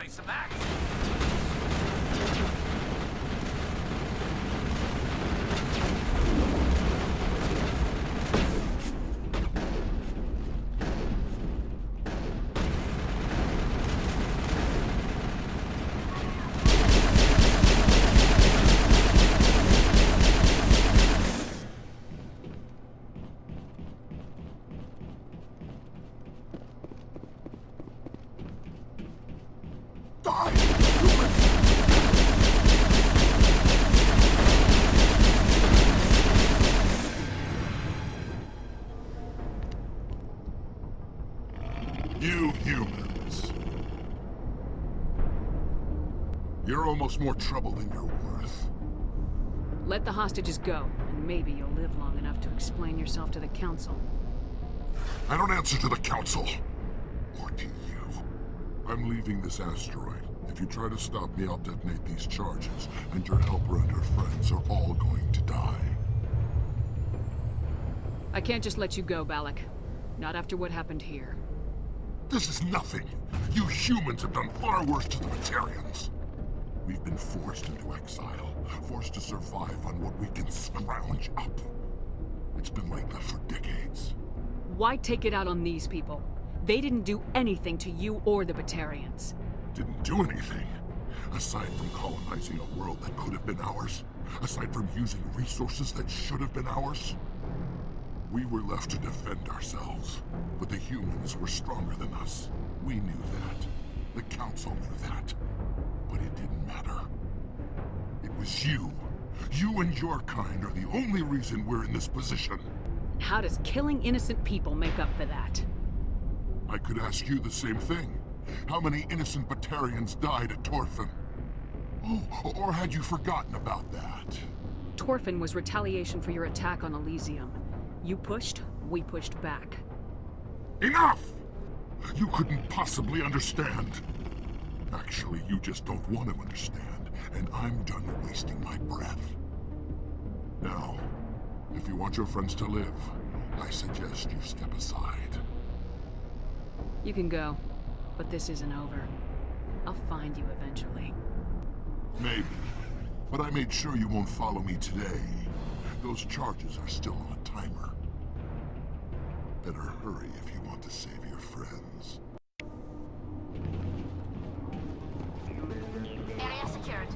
display some action. You humans. You're almost more trouble than you're worth. Let the hostages go, and maybe you'll live long enough to explain yourself to the Council. I don't answer to the Council. Or to you. I'm leaving this asteroid. If you try to stop me, I'll detonate these charges, and your helper and her friends are all going to die. I can't just let you go, Balak. Not after what happened here. This is nothing. You humans have done far worse to the Batarians. We've been forced into exile, forced to survive on what we can scrounge up. It's been like that for decades. Why take it out on these people? They didn't do anything to you or the Batarians. Didn't do anything. Aside from colonizing a world that could have been ours. Aside from using resources that should have been ours. We were left to defend ourselves. But the humans were stronger than us. We knew that. The Council knew that. But it didn't matter. It was you. You and your kind are the only reason we're in this position. How does killing innocent people make up for that? I could ask you the same thing. How many innocent Batarians died at Torfin? Oh, or had you forgotten about that? Torfin was retaliation for your attack on Elysium. You pushed, we pushed back. Enough! You couldn't possibly understand. Actually, you just don't want to understand, and I'm done wasting my breath. Now, if you want your friends to live, I suggest you step aside. You can go, but this isn't over. I'll find you eventually. Maybe, but I made sure you won't follow me today. Those charges are still on a timer. Better hurry if you want to save your friends. Area secured.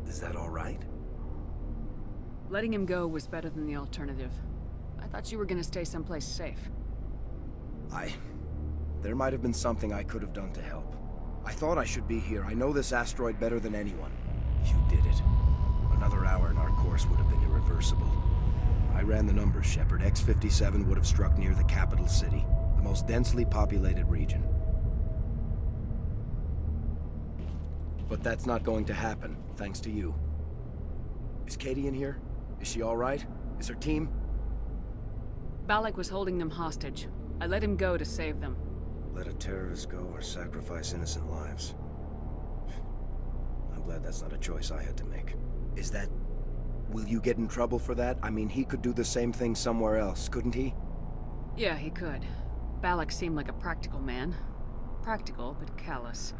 Is that all right? Letting him go was better than the alternative. I thought you were gonna stay someplace safe. There might have been something I could have done to help. I thought I should be here. I know this asteroid better than anyone. You did it. Another hour and our course would have been irreversible. I ran the numbers, Shepard. X57 would have struck near the capital city, the most densely populated region. But that's not going to happen, thanks to you. Is Katie in here? Is she all right? Is her team? Balak was holding them hostage. I let him go to save them. Let a terrorist go or sacrifice innocent lives. I'm glad that's not a choice I had to make. Is that... Will you get in trouble for that? I mean, he could do the same thing somewhere else, couldn't he? Yeah, he could. Balak seemed like a practical man. Practical, but callous.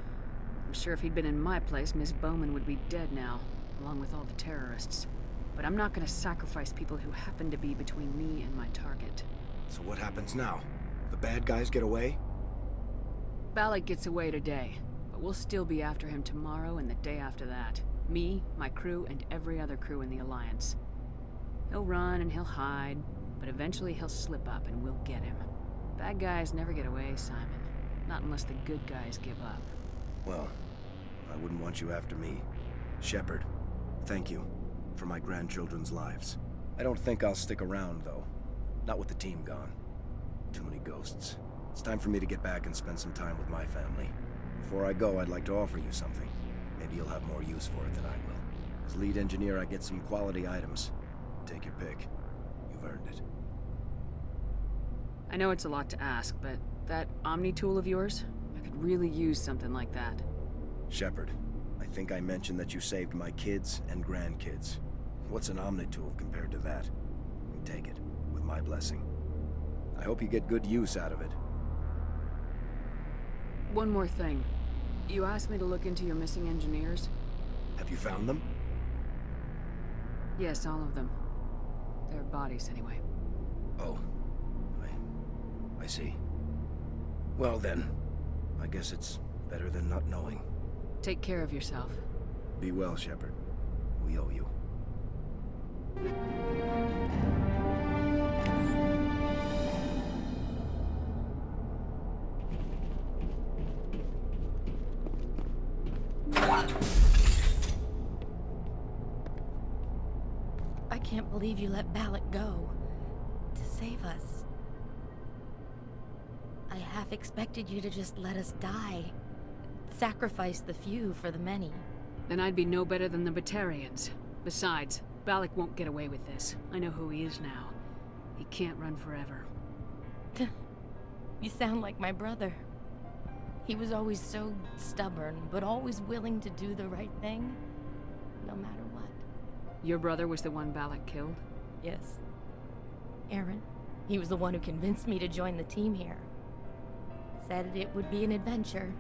I'm sure if he'd been in my place, Miss Bowman would be dead now, along with all the terrorists. But I'm not gonna sacrifice people who happen to be between me and my target. So what happens now? The bad guys get away? Balak gets away today, but we'll still be after him tomorrow and the day after that. Me, my crew, and every other crew in the Alliance. He'll run and he'll hide, but eventually he'll slip up and we'll get him. Bad guys never get away, Simon. Not unless the good guys give up. Well, I wouldn't want you after me. Shepard, thank you for my grandchildren's lives. I don't think I'll stick around, though. Not with the team gone. Too many ghosts. It's time for me to get back and spend some time with my family. Before I go, I'd like to offer you something. Maybe you'll have more use for it than I will. As lead engineer, I get some quality items. Take your pick. You've earned it. I know it's a lot to ask, but that Omni tool of yours? I could really use something like that. Shepard, I think I mentioned that you saved my kids and grandkids. What's an Omni tool compared to that? You take it, with my blessing. I hope you get good use out of it. One more thing. You asked me to look into your missing engineers? Have you found them? Yes, all of them. Their bodies, anyway. Oh. I see. Well then, I guess it's better than not knowing. Take care of yourself. Be well, Shepard. We owe you. I can't believe you let Balak go. To save us. I half expected you to just let us die. Sacrifice the few for the many. Then I'd be no better than the Batarians. Besides, Balak won't get away with this. I know who he is now. He can't run forever. You sound like my brother. He was always so stubborn, but always willing to do the right thing, no matter what. Your brother was the one Balak killed? Yes. Aaron. He was the one who convinced me to join the team here. Said it would be an adventure.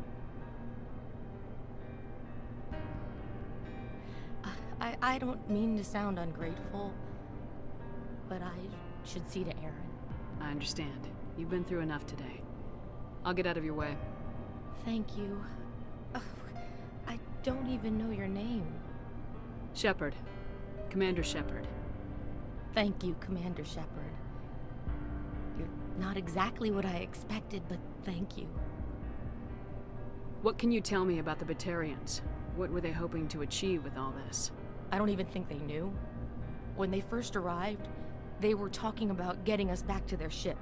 I don't mean to sound ungrateful, but I should see to Aaron. I understand. You've been through enough today. I'll get out of your way. Thank you. Oh, I don't even know your name. Shepard. Commander Shepard. Thank you, Commander Shepard. You're not exactly what I expected, but thank you. What can you tell me about the Batarians? What were they hoping to achieve with all this? I don't even think they knew. When they first arrived, they were talking about getting us back to their ship.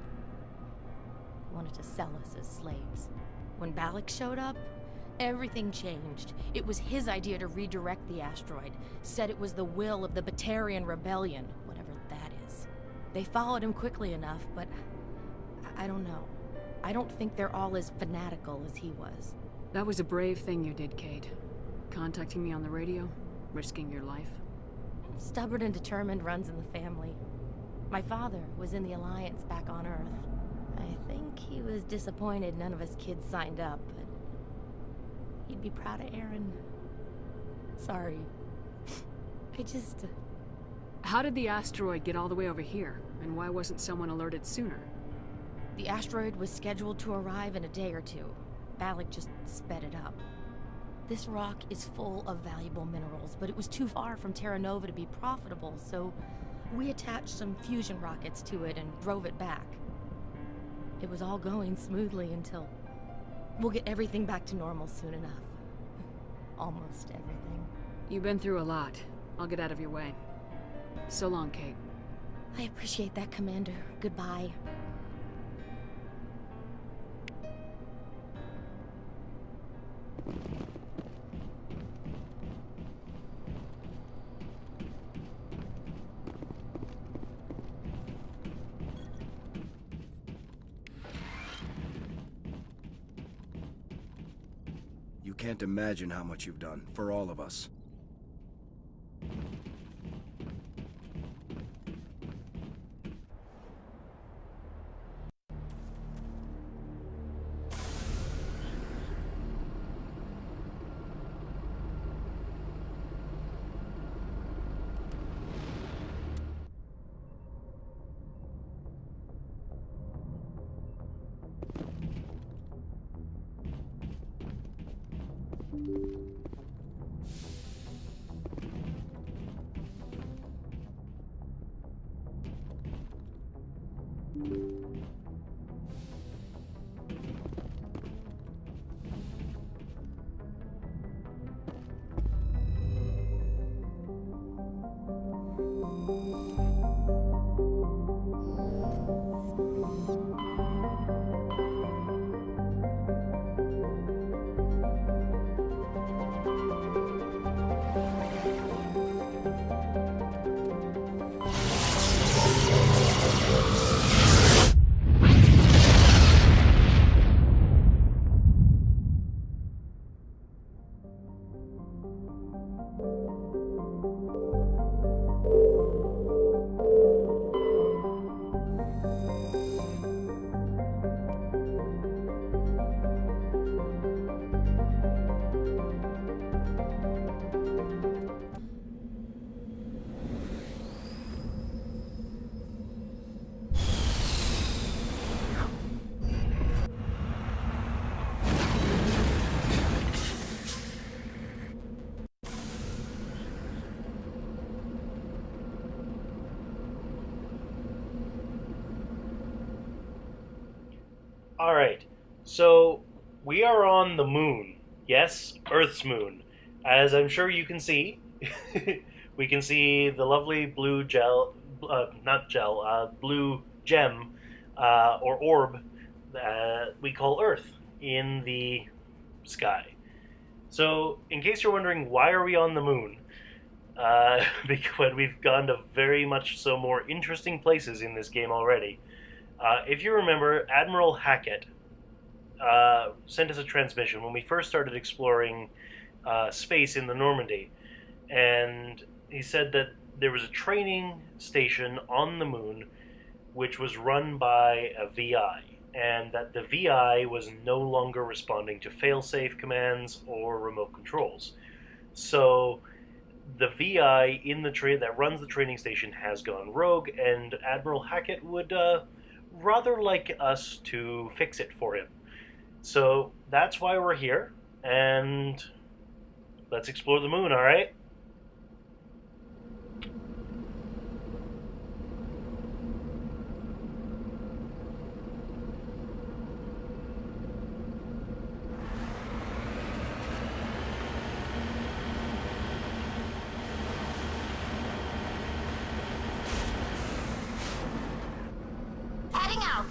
They wanted to sell us as slaves. When Balak showed up, everything changed. It was his idea to redirect the asteroid. Said it was the will of the Batarian rebellion, whatever that is. They followed him quickly enough, but I don't know. I don't think they're all as fanatical as he was. That was a brave thing you did, Kate. Contacting me on the radio, risking your life. Stubborn and determined runs in the family. My father was in the Alliance back on Earth. I think he was disappointed none of us kids signed up, but he'd be proud of Aaron. Sorry. How did the asteroid get all the way over here, and why wasn't someone alerted sooner? The asteroid was scheduled to arrive in a day or two. Balak just sped it up. This rock is full of valuable minerals, but it was too far from Terra Nova to be profitable, so we attached some fusion rockets to it and drove it back. It was all going smoothly until... We'll get everything back to normal soon enough. Almost everything. You've been through a lot. I'll get out of your way. So long, Kate. I appreciate that, Commander. Goodbye. can't imagine how much you've done, for all of us. Alright, so we are on the moon. Yes, Earth's moon. As I'm sure you can see, we can see the lovely blue blue gem or orb that we call Earth in the sky. So, in case you're wondering why are we on the moon, because we've gone to very much so more interesting places in this game already. If you remember, Admiral Hackett sent us a transmission when we first started exploring space in the Normandy, and he said that there was a training station on the moon which was run by a VI, and that the VI was no longer responding to failsafe commands or remote controls. So the VI in the that runs the training station has gone rogue, and Admiral Hackett would rather like us to fix it for him. So that's why we're here, and let's explore the moon, alright? Heading out.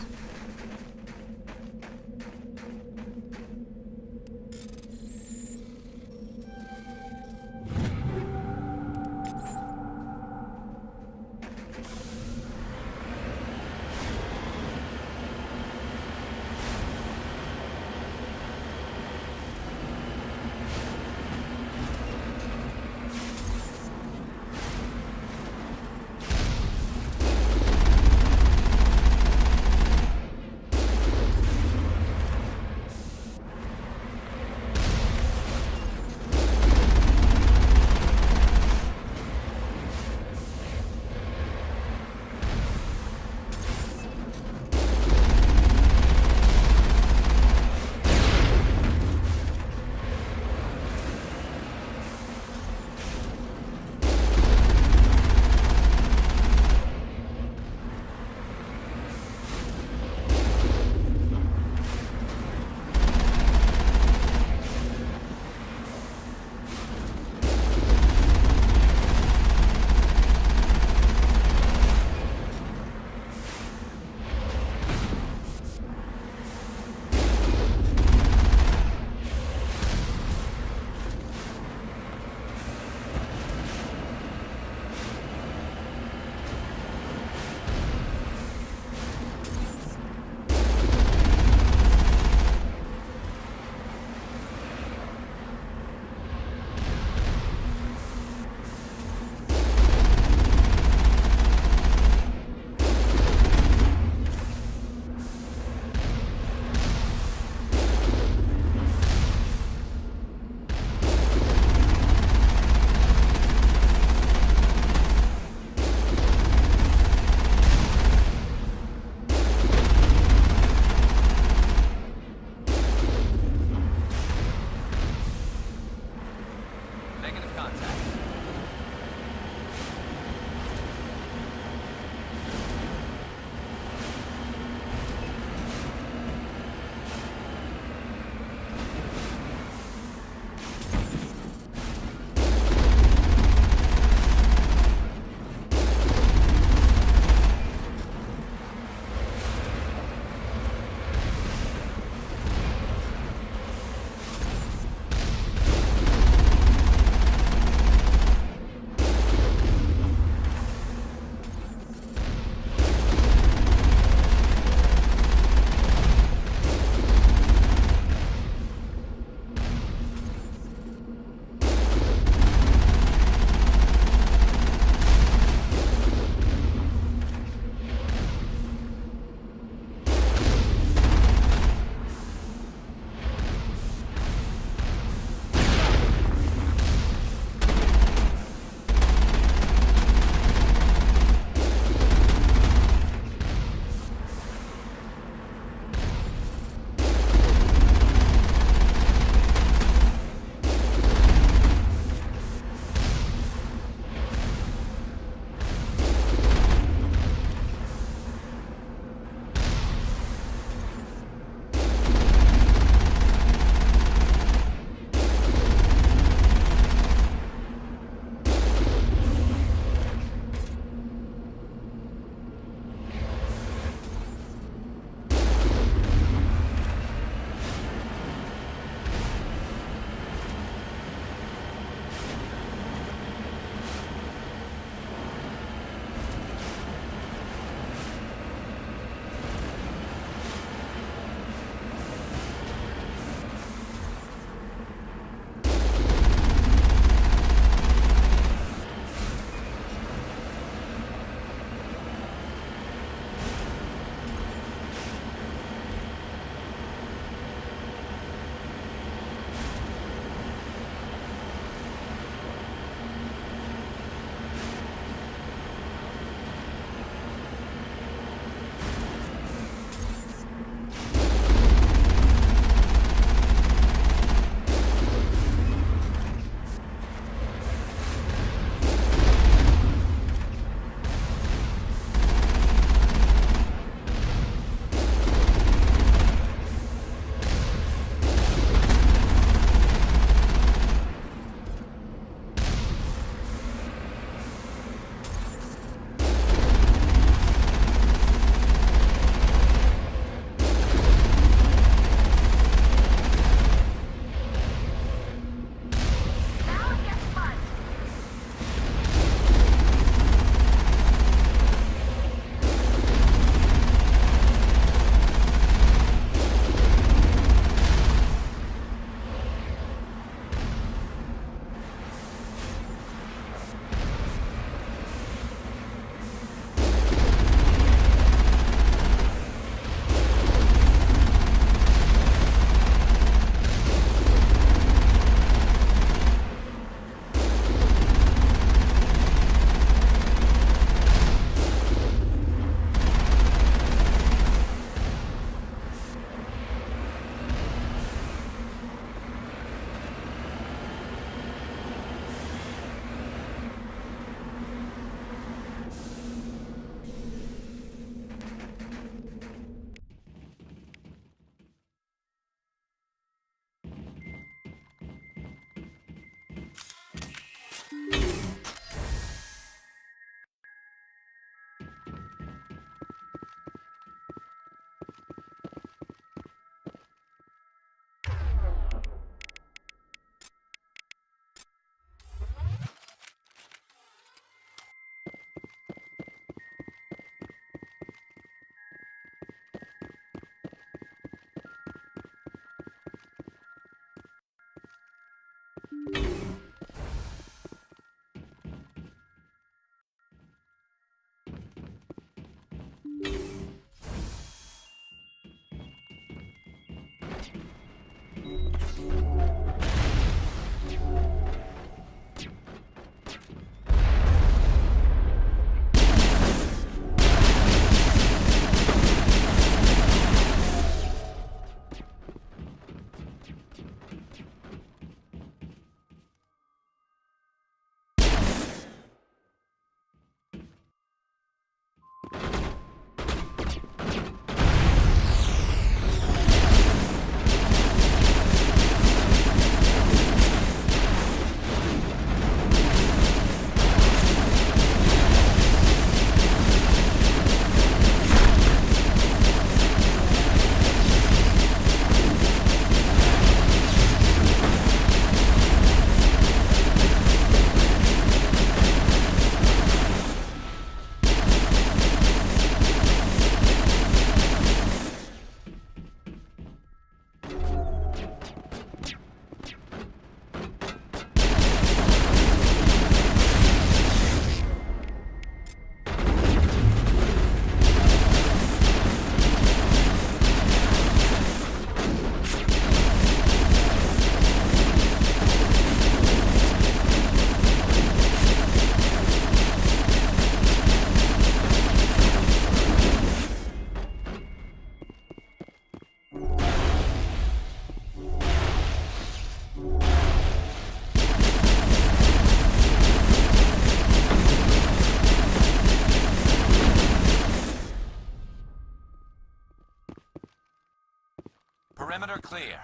Perimeter clear.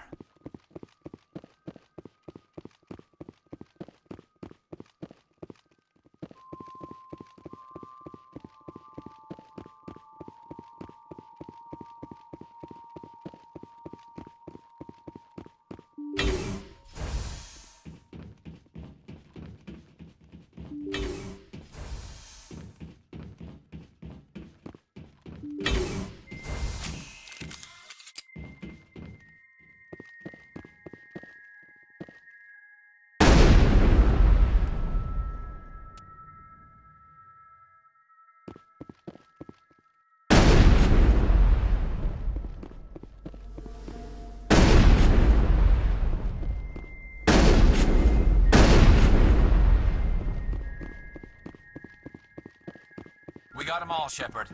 We got them all, Shepard.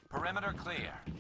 Perimeter clear.